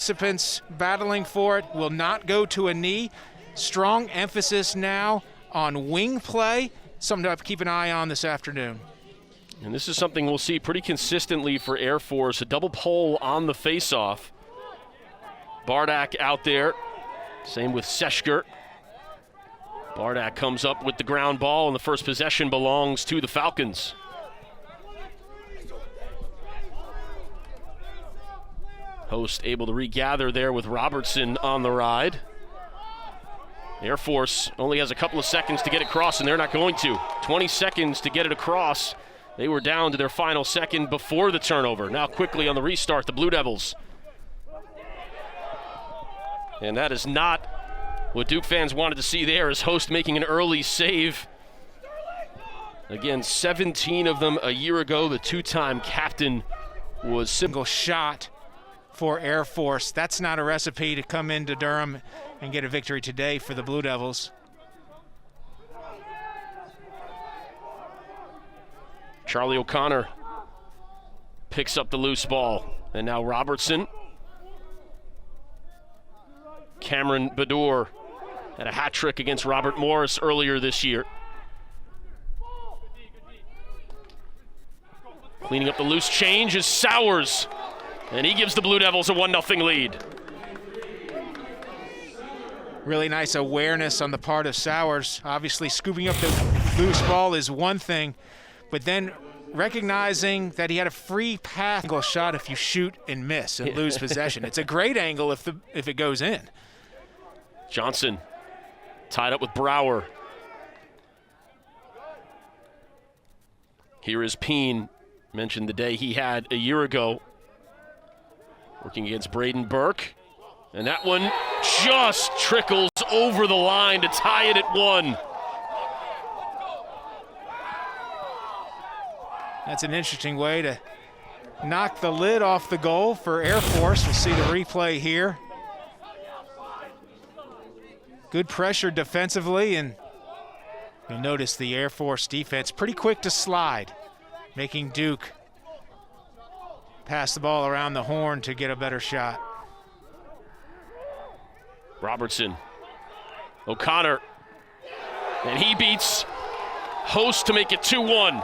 Participants battling for it will not go to a knee. Strong emphasis now on wing play, something to keep an eye on this afternoon. And this is something we'll see pretty consistently for Air Force, a double pole on the faceoff. Bardak out there, same with Seshker. Bardak comes up with the ground ball, and the first possession belongs to the Falcons. Host able to regather there with Robertson on the ride. Air Force only has a couple of seconds to get across, and they're not going to. 20 seconds to get it across. They were down to their final second before the turnover. Now quickly on the restart, the Blue Devils. And that is not what Duke fans wanted to see there, as Host making an early save. Again, 17 of them a year ago. The two-time captain was single shot for Air Force. That's not a recipe to come into Durham and get a victory today for the Blue Devils. Charlie O'Connor picks up the loose ball, and now Robertson. Cameron Badour had a hat trick against Robert Morris earlier this year. Cleaning up the loose change is Sowers, and he gives the Blue Devils a 1-0 lead. Really nice awareness on the part of Sowers. Obviously, scooping up the loose ball is one thing, but then recognizing that he had a free pass angle shot if you shoot and miss and lose possession. It's a great angle if it goes in. Johnson tied up with Brower. Here is Peen. Mentioned the day he had a year ago working against Braden Burke. And that one just trickles over the line to tie it at 1. That's an interesting way to knock the lid off the goal for Air Force. We'll see the replay here. Good pressure defensively, and you'll notice the Air Force defense pretty quick to slide, making Duke pass the ball around the horn to get a better shot. Robertson, O'Connor, and he beats Host to make it 2-1.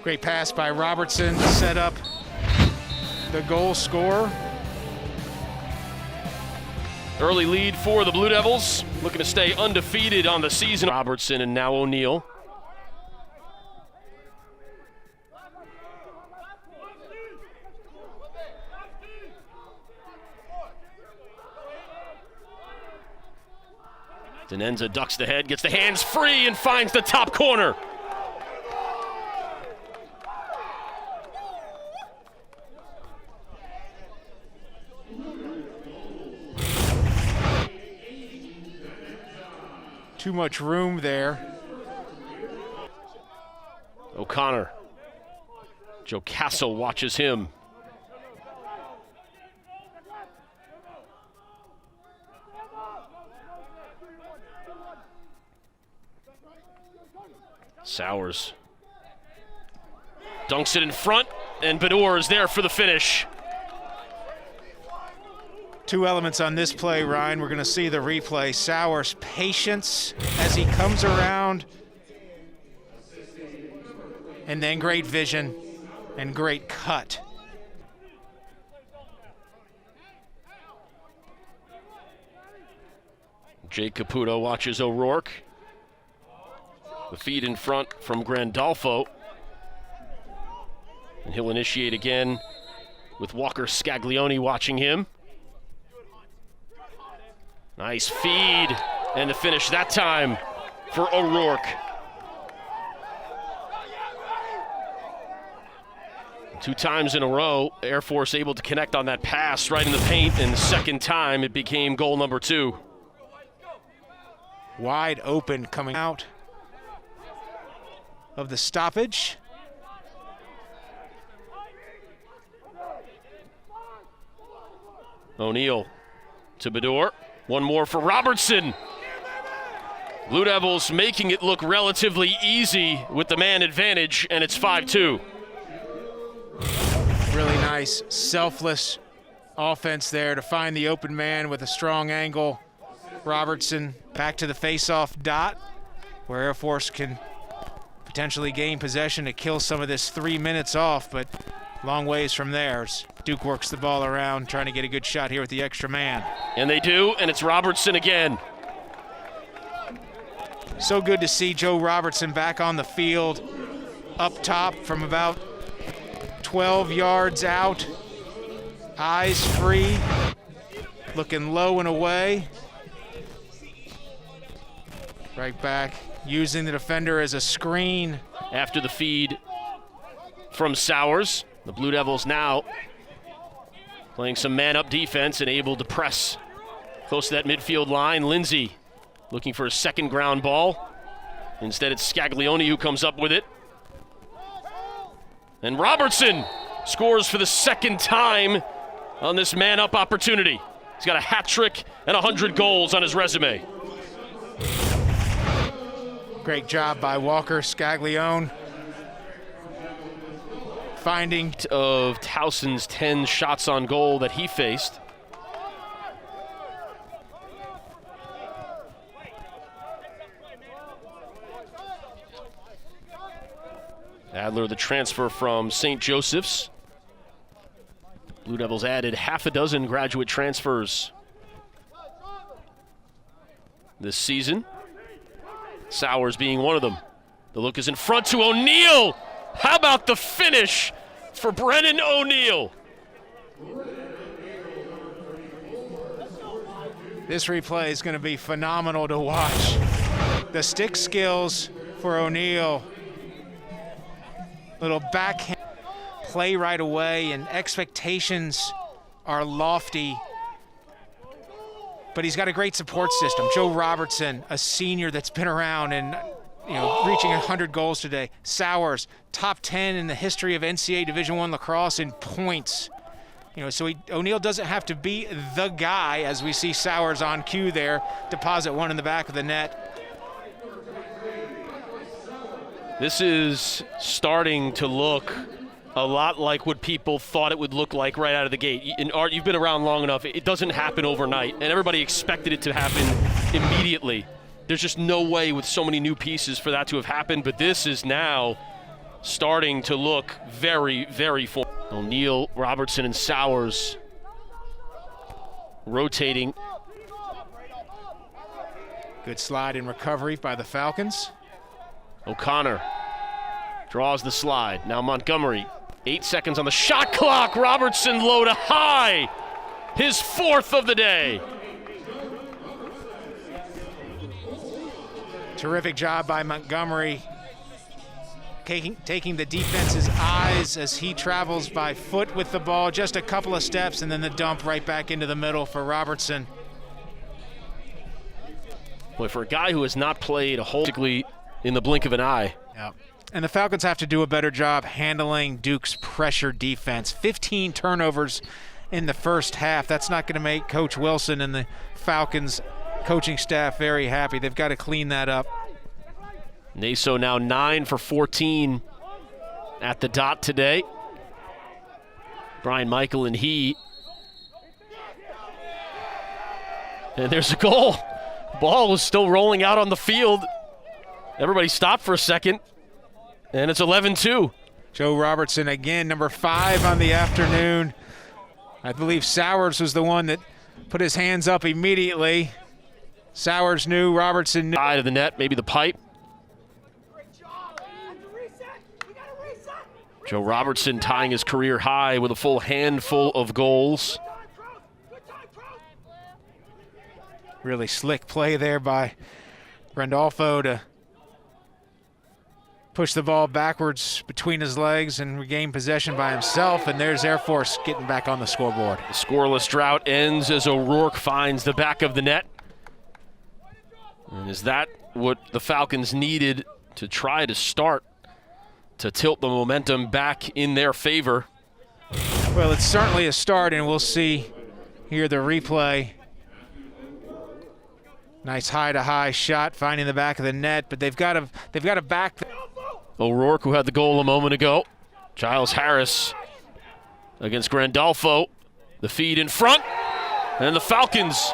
Great pass by Robertson to set up the goal scorer. Early lead for the Blue Devils, looking to stay undefeated on the season. Robertson and now O'Neal. Denenza ducks the head, gets the hands free, and finds the top corner. Too much room there. O'Connor. Joe Castle watches him. Sowers dunks it in front, and Badour is there for the finish. Two elements on this play, Ryan. We're going to see the replay. Sowers' patience as he comes around, and then great vision and great cut. Jake Caputo watches O'Rourke. The feed in front from Grandolfo. And he'll initiate again with Walker Scaglione watching him. Nice feed, and the finish that time for O'Rourke. Two times in a row, Air Force able to connect on that pass right in the paint, and the second time it became goal number 2. Wide open coming out of the stoppage. O'Neal to Badour. One more for Robertson. Blue Devils making it look relatively easy with the man advantage, and it's 5-2. Really nice, selfless offense there to find the open man with a strong angle. Robertson back to the face-off dot, where Air Force can potentially gain possession to kill some of this 3 minutes off, but long ways from there as Duke works the ball around, trying to get a good shot here with the extra man. And they do, and it's Robertson again. So good to see Joe Robertson back on the field, up top from about 12 yards out, eyes free, looking low and away. Right back, using the defender as a screen. After the feed from Sowers, the Blue Devils now playing some man-up defense and able to press close to that midfield line. Lindsay looking for a second ground ball. Instead, it's Scaglione who comes up with it. And Robertson scores for the second time on this man-up opportunity. He's got a hat trick and 100 goals on his resume. Great job by Walker Scaglione. Finding of Towson's 10 shots on goal that he faced. Adler, the transfer from St. Joseph's. Blue Devils added half a dozen graduate transfers this season. Sowers being one of them. The look is in front to O'Neal. How about the finish for Brennan O'Neal? This replay is going to be phenomenal to watch. The stick skills for O'Neal. Little backhand play right away, and expectations are lofty. But he's got a great support system. Joe Robertson, a senior that's been around and reaching 100 goals today. Sowers, top 10 in the history of NCAA Division I lacrosse in points. So O'Neal doesn't have to be the guy, as we see Sowers on cue there, deposit one in the back of the net. This is starting to look a lot like what people thought it would look like right out of the gate. And Art, you've been around long enough. It doesn't happen overnight, and everybody expected it to happen immediately. There's just no way with so many new pieces for that to have happened, but this is now starting to look very, very formal. O'Neal, Robertson, and Sowers rotating. Good slide and recovery by the Falcons. O'Connor draws the slide. Now Montgomery, 8 seconds on the shot clock. Robertson low to high. His fourth of the day. Terrific job by Montgomery, taking the defense's eyes as he travels by foot with the ball, just a couple of steps, and then the dump right back into the middle for Robertson. Boy, for a guy who has not played a whole in the blink of an eye. Yeah. And the Falcons have to do a better job handling Duke's pressure defense. 15 turnovers in the first half. That's not going to make Coach Wilson and the Falcons coaching staff very happy. They've got to clean that up. Naso now 9 for 14 at the dot today. Brian Michael and he. And there's a goal. Ball was still rolling out on the field. Everybody stopped for a second, and it's 11-2. Joe Robertson again, number 5 on the afternoon. I believe Sowers was the one that put his hands up immediately. Sowers knew, Robertson knew. Side of the net, maybe the pipe. Joe Robertson tying his career high with a full handful of goals. Really slick play there by Randolfo to push the ball backwards between his legs and regain possession by himself, and there's Air Force getting back on the scoreboard. The scoreless drought ends as O'Rourke finds the back of the net. And is that what the Falcons needed to try to start to tilt the momentum back in their favor? Well, it's certainly a start, and we'll see here the replay. Nice high-to-high shot, finding the back of the net, but they've got to back. O'Rourke, who had the goal a moment ago. Giles Harris against Grandolfo. The feed in front, and the Falcons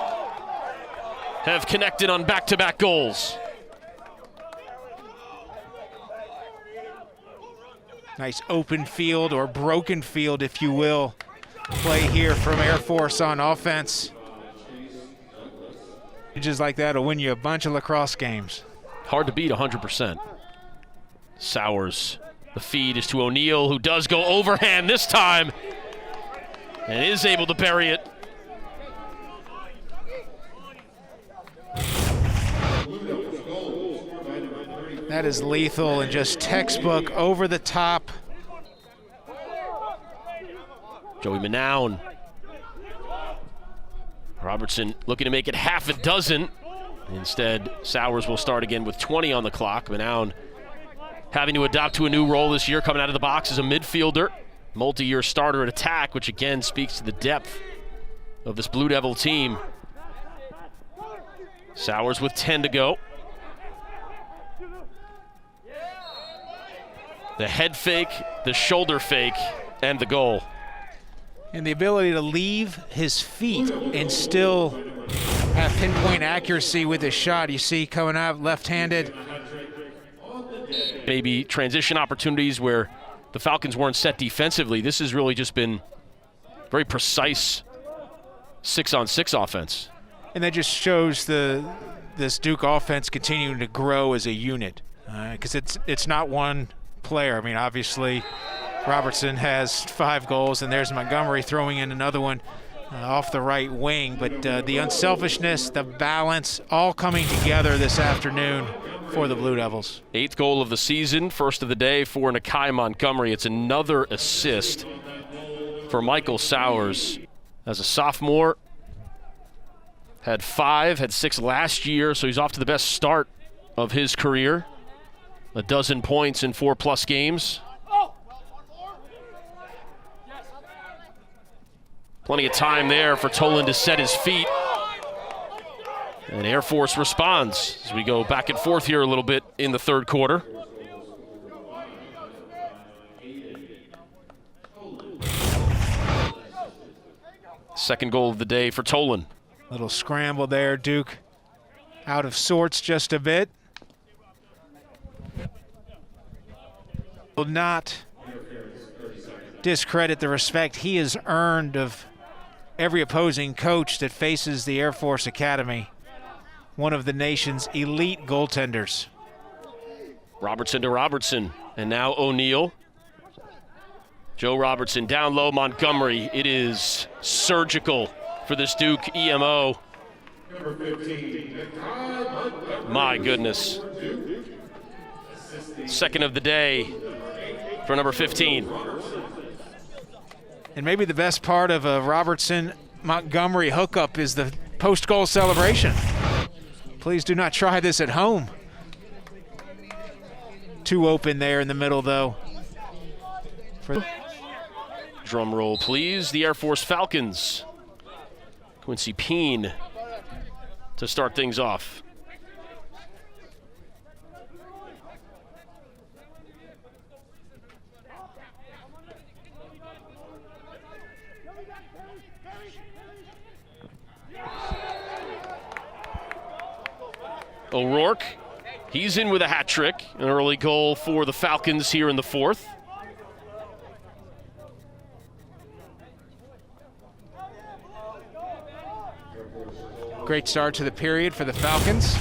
have connected on back-to-back goals. Nice open field, or broken field, if you will, play here from Air Force on offense. Just like that will win you a bunch of lacrosse games. Hard to beat 100%. Sowers. The feed is to O'Neill, who does go overhand this time and is able to bury it. That is lethal and just textbook over the top. Joey Manown. Robertson looking to make it half a dozen. Instead, Sowers will start again with 20 on the clock. Manown having to adapt to a new role this year, coming out of the box as a midfielder. Multi-year starter at attack, which again speaks to the depth of this Blue Devil team. Sowers with 10 to go. The head fake, the shoulder fake, and the goal. And the ability to leave his feet and still have pinpoint accuracy with his shot. You see coming out left-handed. Maybe transition opportunities where the Falcons weren't set defensively. This has really just been very precise 6-on-6 offense. And that just shows this Duke offense continuing to grow as a unit, because it's not one player. I mean, obviously Robertson has 5 goals, and there's Montgomery throwing in another one off the right wing. But the unselfishness, the balance, all coming together this afternoon for the Blue Devils. 8th goal of the season, first of the day for Nakai Montgomery. It's another assist for Michael Sowers. As a sophomore, had 5, had 6 last year, so he's off to the best start of his career. 12 points in 4+ games. Plenty of time there for Tolen to set his feet. And Air Force responds as we go back and forth here a little bit in the third quarter. Second goal of the day for Tolen. Little scramble there, Duke out of sorts just a bit. Will not discredit the respect he has earned of every opposing coach that faces the Air Force Academy. One of the nation's elite goaltenders. Robertson to Robertson, and now O'Neill. Joe Robertson down low, Montgomery. It is surgical for this Duke EMO. My goodness. Second of the day for number 15. And maybe the best part of a Robertson-Montgomery hookup is the post-goal celebration. Please do not try this at home. Too open there in the middle, though. Drum roll, please. The Air Force Falcons. Quincy Peen to start things off. O'Rourke, he's in with a hat trick. An early goal for the Falcons here in the fourth. Great start to the period for the Falcons.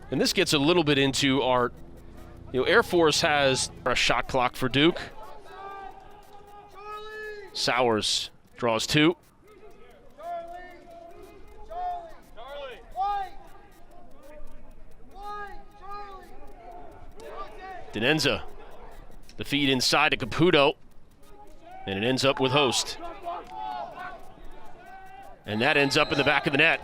And this gets a little bit into our, Air Force has a shot clock for Duke. Sowers draws 2. Denenza, the feed inside to Caputo, and it ends up with Host. And that ends up in the back of the net.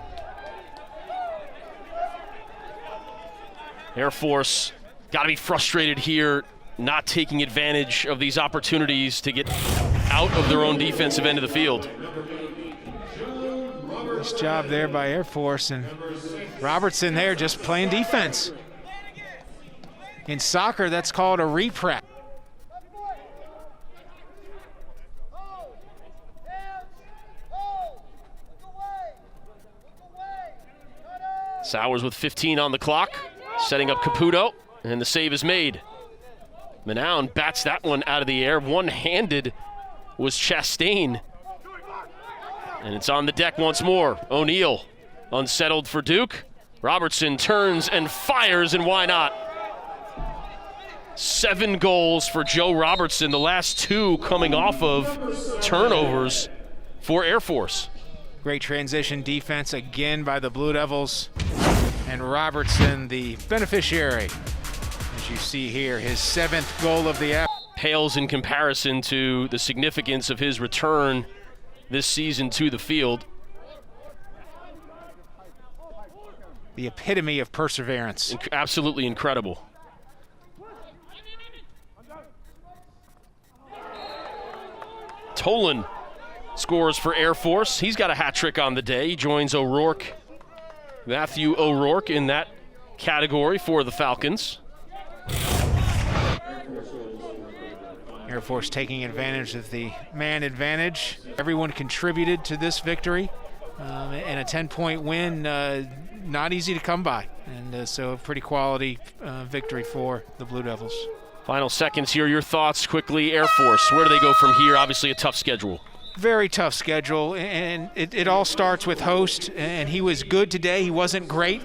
Air Force got to be frustrated here, not taking advantage of these opportunities to get out of their own defensive end of the field. Nice job there by Air Force, and Robertson there just playing defense. In soccer, that's called a reprep. Sowers with 15 on the clock, setting up Caputo, and the save is made. Manown bats that one out of the air. One-handed was Chastain. And it's on the deck once more. O'Neal unsettled for Duke. Robertson turns and fires, and why not? 7 goals for Joe Robertson, the last 2 coming off of turnovers for Air Force. Great transition defense again by the Blue Devils. And Robertson, the beneficiary. As you see here, his 7th goal of the pales in comparison to the significance of his return this season to the field. The epitome of perseverance. Absolutely incredible. Tolen scores for Air Force. He's got a hat trick on the day. He joins O'Rourke, Matthew O'Rourke, in that category for the Falcons. Air Force taking advantage of the man advantage. Everyone contributed to this victory, and a 10-point win, not easy to come by. And so a pretty quality victory for the Blue Devils. Final seconds here, your thoughts quickly. Air Force, where do they go from here? Obviously a tough schedule. Very tough schedule, and it all starts with host, and he was good today. He wasn't great